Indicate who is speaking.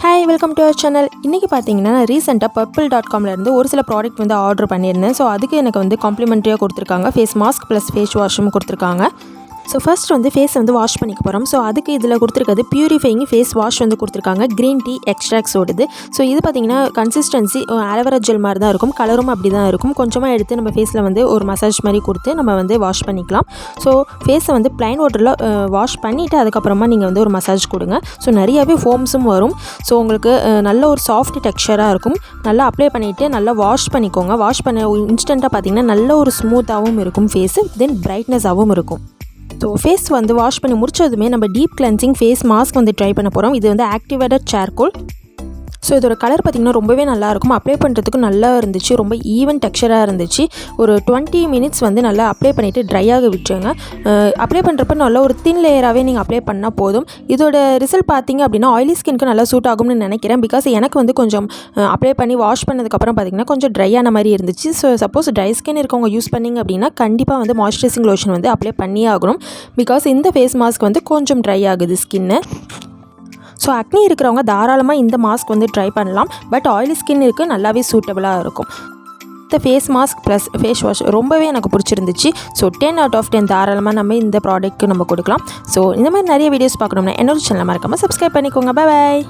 Speaker 1: Hi welcome to our channel. இன்றைக்கி பார்த்தீங்கன்னா நான் ரீசெண்டாக purple.comலேருந்து ஒரு சில ப்ராடக்ட் வந்து ஆர்டர் பண்ணியிருந்தேன். ஸோ அதுக்கு எனக்கு வந்து காம்ப்ளிமெண்ட்ரியாக கொடுத்துருக்காங்க. ஃபேஸ் மாஸ்க் ப்ளஸ் ஃபேஸ் வாஷும் கொடுத்துருக்காங்க. ஸோ ஃபர்ஸ்ட் வந்து ஃபேஸ் வந்து வாஷ் பண்ணிக்க போகிறோம். ஸோ அதுக்கு இதில் கொடுத்துருக்கிறது பியூரிஃபையிங் ஃபேஸ் வாஷ் வந்து கொடுத்துருக்காங்க. Green tea எக்ஸ்ட்ராக்ஸோடது. ஸோ இது பார்த்திங்கன்னா கன்சிஸ்டன்சி ஆலோவேரா ஜெல் மாதிரி தான் இருக்கும். கலரும் அப்படி தான் இருக்கும். கொஞ்சமாக எடுத்து நம்ம ஃபேஸில் வந்து ஒரு மசாஜ் மாதிரி கொடுத்து நம்ம வந்து வாஷ் பண்ணிக்கலாம். ஸோ ஃபேஸை வந்து ப்ளைன் வாட்டரில் வாஷ் பண்ணிவிட்டு அதுக்கப்புறமா நீங்கள் வந்து ஒரு மசாஜ் கொடுங்க. ஸோ நிறையாவே ஃபோம்ஸும் வரும். ஸோ உங்களுக்கு நல்ல ஒரு சாஃப்ட் டெக்ஸ்சராக இருக்கும். நல்லா அப்ளை பண்ணிவிட்டு நல்லா வாஷ் பண்ணிக்கோங்க. வாஷ் பண்ண இன்ஸ்டண்ட்டாக பார்த்திங்கன்னா நல்ல ஒரு ஸ்மூத்தாகவும் இருக்கும் ஃபேஸு. தென் பிரைட்னஸாகவும் இருக்கும். ஸோ ஃபேஸ் வந்து வாஷ் பண்ணி முடிச்சதுமே நம்ம டீப் கிளென்சிங் ஃபேஸ் மாஸ்க் வந்து ட்ரை பண்ண போகிறோம். இது வந்து ஆக்டிவேட்டட் சார்கோல். ஸோ இதோட கலர் பார்த்திங்கன்னா ரொம்பவே நல்லாயிருக்கும். அப்ளை பண்ணுறதுக்கு நல்லா இருந்துச்சு. ரொம்ப ஈவன் டெக்ஸ்சராக இருந்துச்சு. ஒரு 20 மினிட்ஸ் வந்து நல்லா அப்ளை பண்ணிவிட்டு ட்ரையாக விட்டுருங்க. அப்ளை பண்ணுறப்ப நல்லா ஒரு தின் லேயராகவே நீங்கள் அப்ளை பண்ணால் போதும். இதோட ரிசல்ட் பார்த்திங்க அப்படின்னா ஆயிலி ஸ்கின்க்கு நல்லா சூட் ஆகும்னு நினைக்கிறேன். பிகாஸ் எனக்கு வந்து கொஞ்சம் அப்ளை பண்ணி வாஷ் பண்ணதுக்கப்புறம் பார்த்திங்கன்னா கொஞ்சம் ட்ரையான மாதிரி இருந்துச்சு. ஸோ சப்போஸ் ட்ரை ஸ்கின் இருக்கவங்க யூஸ் பண்ணிங்க அப்படின்னா கண்டிப்பாக வந்து மாய்ஸ்சரைசிங் லோஷன் வந்து அப்ளை பண்ணியே ஆகணும். பிகாஸ் இந்த ஃபேஸ் மாஸ்க் வந்து கொஞ்சம் ட்ரை ஆகுது ஸ்கின்னு. ஸோ அக்னி இருக்கிறவங்க தாராளமாக இந்த மாஸ்க் வந்து ட்ரை பண்ணலாம். பட் ஆயிலி ஸ்கின் இருக்குது, நல்லாவே சூட்டபுளாக இருக்கும். இந்த face mask plus face wash ரொம்பவே எனக்கு பிடிச்சிருந்துச்சு. ஸோ 10 out of 10 தாராளமாக நம்ம இந்த ப்ராடக்ட்டுக்கு நம்ம கொடுக்கலாம். ஸோ இந்த மாதிரி நிறைய வீடியோஸ் பார்க்கணும்னா என்னோட சேனலை மறக்காமல் சப்ஸ்கிரைப் பண்ணிக்கோங்க. பாய்.